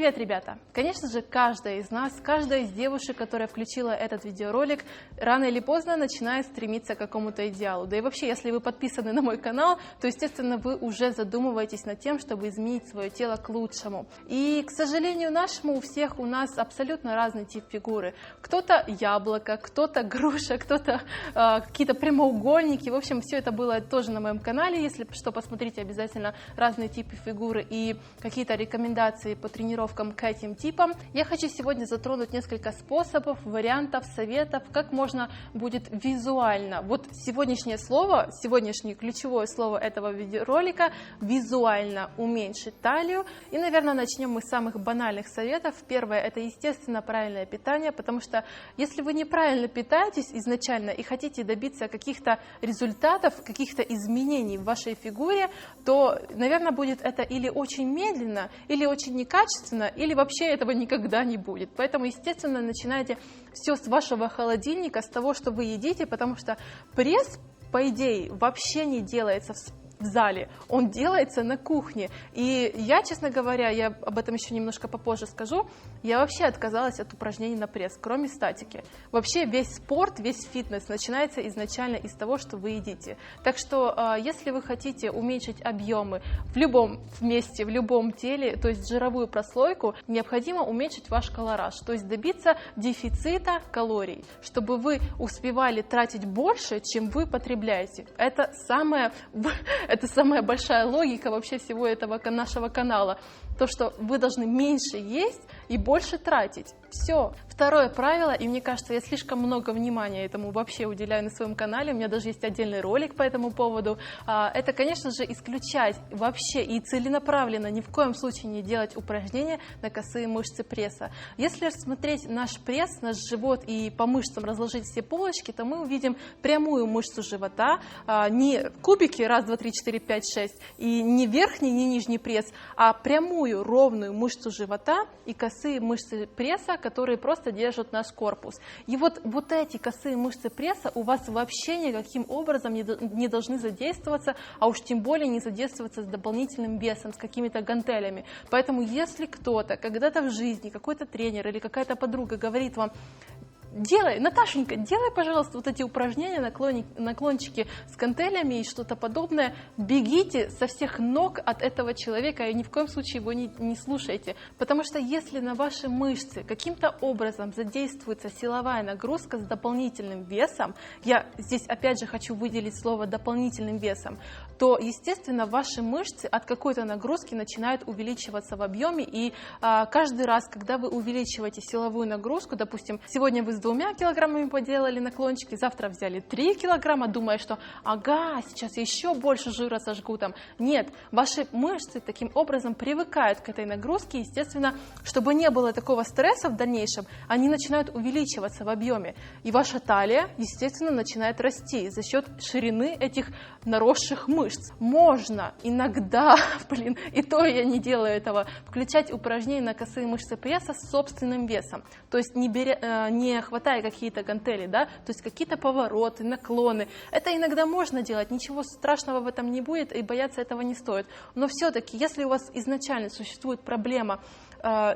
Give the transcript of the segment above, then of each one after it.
Привет, ребята! Конечно же, каждая из нас, каждая из девушек, которая включила этот видеоролик, рано или поздно начинает стремиться к какому-то идеалу. Да и вообще, если вы подписаны на мой канал, то, естественно, вы уже задумываетесь над тем, чтобы изменить свое тело к лучшему. И, к сожалению нашему, у нас абсолютно разный тип фигуры. Кто-то яблоко, кто-то груша, кто-то какие-то прямоугольники. В общем, все это было тоже на моем канале. Если что, посмотрите обязательно разные типы фигуры и какие-то рекомендации по тренировкам к этим типам. Я хочу сегодня затронуть несколько способов, вариантов, советов, как можно будет визуально. Вот сегодняшнее ключевое слово этого видеоролика – визуально уменьшить талию. И, наверное, начнем мы с самых банальных советов. Первое – это, естественно, правильное питание, потому что если вы неправильно питаетесь изначально и хотите добиться каких-то результатов, каких-то изменений в вашей фигуре, то, наверное, будет это или очень медленно, или очень некачественно, или вообще этого никогда не будет. Поэтому, естественно, начинайте все с вашего холодильника, с того, что вы едите, потому что пресс, по идее, вообще не делается в зале, он делается на кухне. И я, честно говоря, я об этом еще немножко попозже скажу, я вообще отказалась от упражнений на пресс, кроме статики. Вообще весь спорт, весь фитнес начинается изначально из того, что вы едите. Так что, если вы хотите уменьшить объемы в любом месте, в любом теле, то есть жировую прослойку, необходимо уменьшить ваш колораж, то есть добиться дефицита калорий, чтобы вы успевали тратить больше, чем вы потребляете. Это самая большая логика вообще всего этого нашего канала. То, что вы должны меньше есть и больше тратить. Все. Второе правило, и мне кажется, я слишком много внимания этому вообще уделяю на своем канале, у меня даже есть отдельный ролик по этому поводу, это, конечно же, исключать вообще и целенаправленно ни в коем случае не делать упражнения на косые мышцы пресса. Если рассмотреть наш пресс, наш живот и по мышцам разложить все полочки, то мы увидим прямую мышцу живота, не кубики 1, 2, 3, 4, 5, 6, и не верхний, не нижний пресс, а прямую ровную мышцу живота и косые мышцы пресса, которые просто держат наш корпус. И вот эти косые мышцы пресса у вас вообще никаким образом не должны задействоваться, а уж тем более не задействоваться с дополнительным весом, с какими-то гантелями. Поэтому если кто-то когда-то в жизни, какой-то тренер или какая-то подруга говорит вам: Наташенька, делай, пожалуйста, вот эти упражнения, наклончики с гантелями и что-то подобное, бегите со всех ног от этого человека и ни в коем случае его не слушайте. Потому что если на ваши мышцы каким-то образом задействуется силовая нагрузка с дополнительным весом, я здесь опять же хочу выделить слово дополнительным весом, то, естественно, ваши мышцы от какой-то нагрузки начинают увеличиваться в объеме, и каждый раз, когда вы увеличиваете силовую нагрузку, допустим, сегодня вы с 2 килограммами поделали наклончики, завтра взяли 3 килограмма, думая, что ага, сейчас еще больше жира сожгу там. Нет, ваши мышцы таким образом привыкают к этой нагрузке, естественно, чтобы не было такого стресса в дальнейшем, они начинают увеличиваться в объеме, и ваша талия, естественно, начинает расти за счет ширины этих наросших мышц. Можно иногда, и то я не делаю этого, включать упражнения на косые мышцы пресса с собственным весом, то есть не хватая какие-то гантели, да, то есть какие-то повороты, наклоны. Это иногда можно делать, ничего страшного в этом не будет, и бояться этого не стоит. Но все-таки, если у вас изначально существует проблема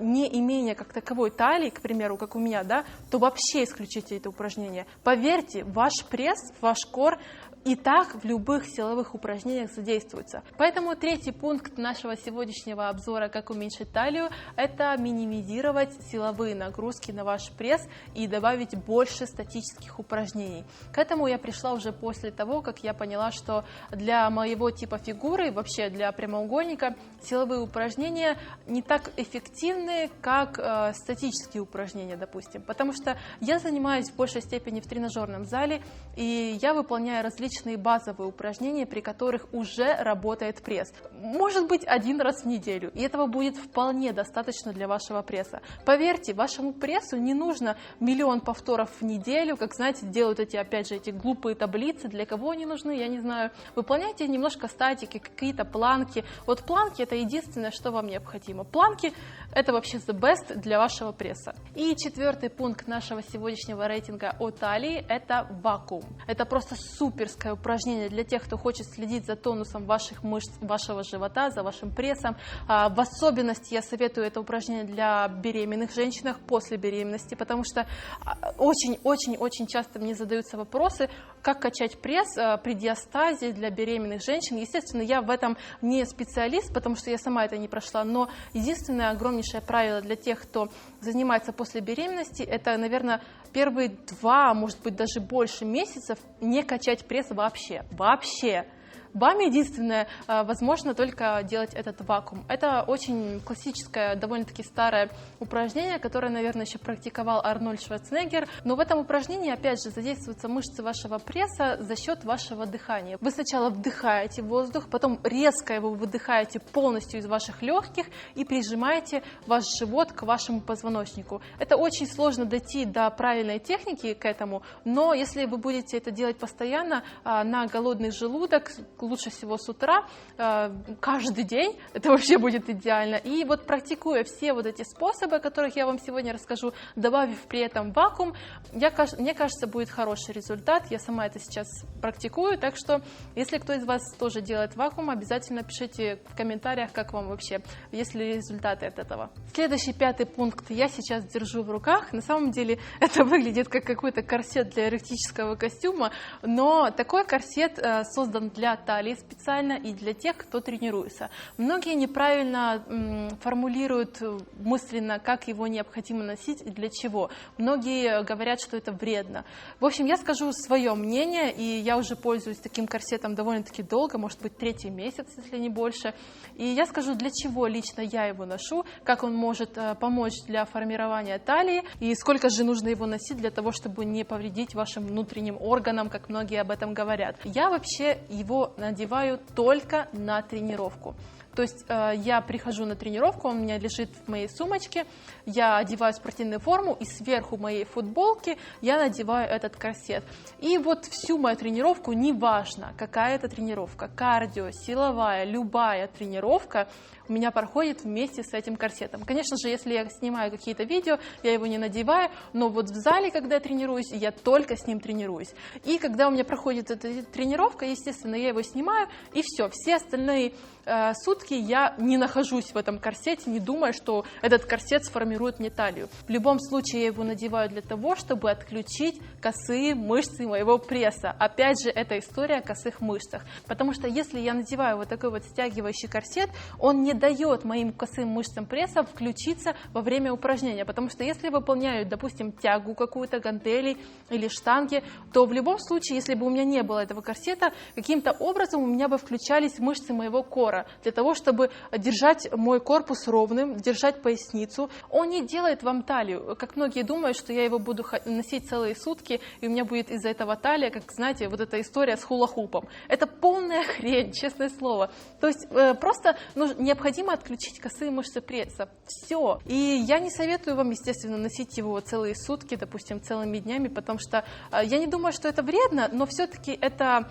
не имения как таковой талии, к примеру, как у меня, да, то вообще исключите это упражнение. Поверьте, ваш пресс, ваш кор и так в любых силовых упражнениях задействуется. Поэтому третий пункт нашего сегодняшнего обзора, как уменьшить талию, это минимизировать силовые нагрузки на ваш пресс и добавить больше статических упражнений. К этому я пришла уже после того, как я поняла, что для моего типа фигуры, вообще для прямоугольника, силовые упражнения не так эффективны, как статические упражнения, допустим. Потому что я занимаюсь в большей степени в тренажерном зале, и я выполняю различные базовые упражнения, при которых уже работает пресс. Может быть, 1 раз в неделю, и этого будет вполне достаточно для вашего пресса. Поверьте, вашему прессу не нужно 1 000 000 повторов в неделю, как, знаете, делают опять же, эти глупые таблицы. Для кого они нужны, я не знаю. Выполняйте немножко статики, какие-то планки. Вот планки — это единственное, что вам необходимо. Планки Это вообще the best для вашего пресса. И четвертый пункт нашего сегодняшнего рейтинга о талии – это вакуум. Это просто суперское упражнение для тех, кто хочет следить за тонусом ваших мышц, вашего живота, за вашим прессом. В особенности я советую это упражнение для беременных женщин после беременности, потому что очень часто мне задаются вопросы, как качать пресс при диастазе для беременных женщин. Естественно, я в этом не специалист, потому что я сама это не прошла, но единственное огромнейшее правило для тех, кто занимается после беременности, это, наверное, первые 2, может быть, даже больше месяцев не качать пресс вообще. Вам единственное возможно только делать этот вакуум. Это очень классическое, довольно-таки старое упражнение, которое, наверное, еще практиковал Арнольд Шварценеггер. Но в этом упражнении, опять же, задействуются мышцы вашего пресса за счет вашего дыхания. Вы сначала вдыхаете воздух, потом резко его выдыхаете полностью из ваших легких и прижимаете ваш живот к вашему позвоночнику. Это очень сложно дойти до правильной техники к этому, но если вы будете это делать постоянно на голодный желудок, лучше всего с утра, каждый день, это вообще будет идеально. И вот практикуя все вот эти способы, о которых я вам сегодня расскажу, добавив при этом вакуум, мне кажется, будет хороший результат. Я сама это сейчас практикую, так что если кто из вас тоже делает вакуум, обязательно пишите в комментариях, как вам вообще, есть ли результаты от этого. Следующий 5-й пункт я сейчас держу в руках. На самом деле это выглядит как какой-то корсет для эротического костюма, но такой корсет создан для талии специально и для тех, кто тренируется. Многие неправильно формулируют мысленно, как его необходимо носить и для чего. Многие говорят, что это вредно. В общем, я скажу свое мнение, и я уже пользуюсь таким корсетом довольно-таки долго, может быть, 3-й месяц, если не больше. И я скажу, для чего лично я его ношу, как он может помочь для формирования талии, и сколько же нужно его носить для того, чтобы не повредить вашим внутренним органам, как многие об этом говорят. Я вообще его надеваю только на тренировку. То есть я прихожу на тренировку, он у меня лежит в моей сумочке, я одеваю спортивную форму, и сверху моей футболки я надеваю этот корсет. И вот всю мою тренировку, неважно, какая это тренировка, кардио, силовая, любая тренировка, у меня проходит вместе с этим корсетом. Конечно же, если я снимаю какие-то видео, я его не надеваю, но вот в зале, когда я тренируюсь, я только с ним тренируюсь. И когда у меня проходит эта тренировка, естественно, я его снимаю, и все остальные сутки я не нахожусь в этом корсете, не думая, что этот корсет сформирует мне талию. В любом случае я его надеваю для того, чтобы отключить косые мышцы моего пресса. Опять же, это история о косых мышцах. Потому что если я надеваю вот такой вот стягивающий корсет, он не дает моим косым мышцам пресса включиться во время упражнения. Потому что если я выполняю, допустим, тягу какую-то, гантели или штанги, то в любом случае, если бы у меня не было этого корсета, каким-то образом у меня бы включались мышцы моего кора, для того, чтобы держать мой корпус ровным, держать поясницу. Он не делает вам талию. Как многие думают, что я его буду носить целые сутки, и у меня будет из-за этого талия, как, знаете, вот эта история с хула-хупом. Это полная хрень, честное слово. То есть просто необходимо отключить косые мышцы пресса. Все. И я не советую вам, естественно, носить его целые сутки, допустим, целыми днями, потому что я не думаю, что это вредно, но все-таки это...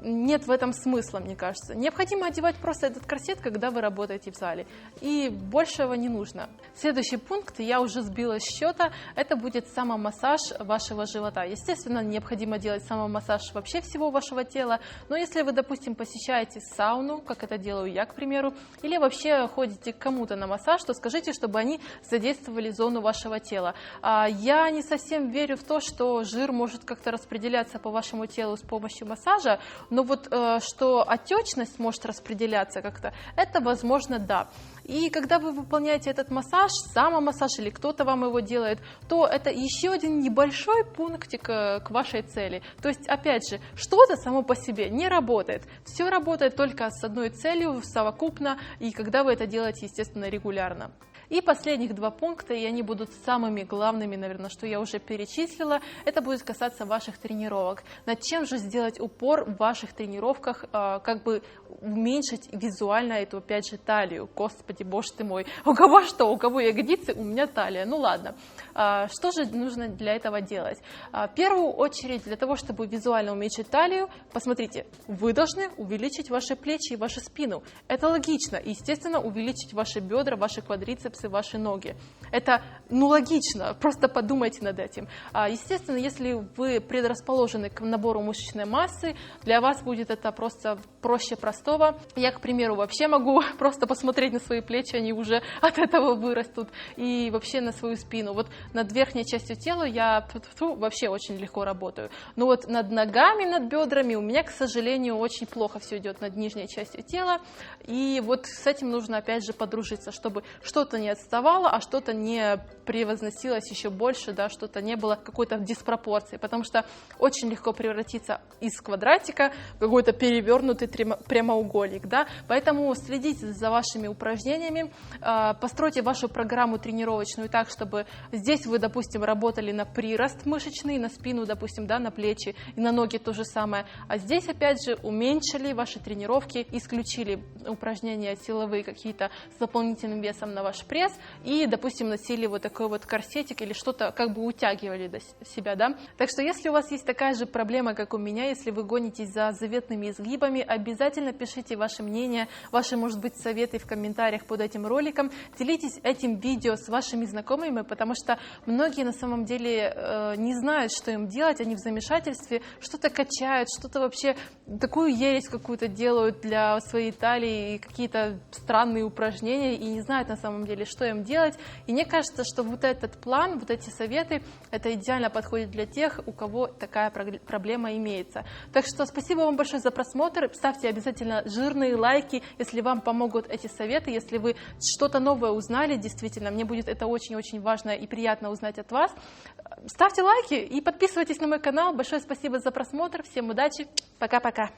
Нет в этом смысла, мне кажется. Необходимо одевать просто этот корсет, когда вы работаете в зале. И большего не нужно. Следующий пункт, я уже сбила с счета, это будет самомассаж вашего живота. Естественно, необходимо делать самомассаж вообще всего вашего тела. Но если вы, допустим, посещаете сауну, как это делаю я, к примеру, или вообще ходите к кому-то на массаж, то скажите, чтобы они задействовали зону вашего тела. Я не совсем верю в то, что жир может как-то распределяться по вашему телу с помощью массажа, но вот что отечность может распределяться как-то, это возможно, да. И когда вы выполняете этот массаж, самомассаж или кто-то вам его делает, то это еще один небольшой пунктик к вашей цели. То есть, опять же, что-то само по себе не работает. Все работает только с одной целью, совокупно, и когда вы это делаете, естественно, регулярно. И последних 2 пункта, и они будут самыми главными, наверное, что я уже перечислила, это будет касаться ваших тренировок. Над чем же сделать упор в ваших тренировках, как бы уменьшить визуально эту, опять же, талию. Господи, боже ты мой, у кого что, у кого ягодицы, у меня талия. Ну ладно, что же нужно для этого делать? В первую очередь, для того, чтобы визуально уменьшить талию, посмотрите, вы должны увеличить ваши плечи и вашу спину. Это логично, естественно, увеличить ваши бедра, ваши квадрицепсы, мышцы вашей ноги. Это, ну, логично, просто подумайте над этим. Естественно, если вы предрасположены к набору мышечной массы, для вас будет это просто проще простого. Я, к примеру, вообще могу просто посмотреть на свои плечи, они уже от этого вырастут, и вообще на свою спину. Вот над верхней частью тела я вообще очень легко работаю. Но вот над ногами, над бедрами у меня, к сожалению, очень плохо все идет над нижней частью тела. И вот с этим нужно опять же подружиться, чтобы что-то не отставало, а что-то не превозносилось еще больше, да, что-то не было какой-то диспропорции, потому что очень легко превратиться из квадратика в какой-то перевернутый прямоугольник, да, поэтому следите за вашими упражнениями, постройте вашу программу тренировочную так, чтобы здесь вы, допустим, работали на прирост мышечный, на спину, допустим, да, на плечи, и на ноги то же самое, а здесь, опять же, уменьшили ваши тренировки, исключили упражнения силовые какие-то с дополнительным весом на ваш пресс и, допустим, носили вот такой вот корсетик или что-то как бы утягивали до себя, да. Так что если у вас есть такая же проблема, как у меня, если вы гонитесь за заветными изгибами, обязательно пишите ваше мнение, ваши, может быть, советы в комментариях под этим роликом, делитесь этим видео с вашими знакомыми, потому что многие на самом деле не знают, что им делать, они в замешательстве, что-то качают, что-то вообще такую ересь какую-то делают для своей талии, какие-то странные упражнения и не знают на самом деле, что им делать. И мне кажется, что вот этот план, вот эти советы, это идеально подходит для тех, у кого такая проблема имеется. Так что спасибо вам большое за просмотр. Ставьте обязательно жирные лайки, если вам помогут эти советы, если вы что-то новое узнали, действительно, мне будет это очень-очень важно и приятно узнать от вас. Ставьте лайки и подписывайтесь на мой канал. Большое спасибо за просмотр. Всем удачи. Пока-пока.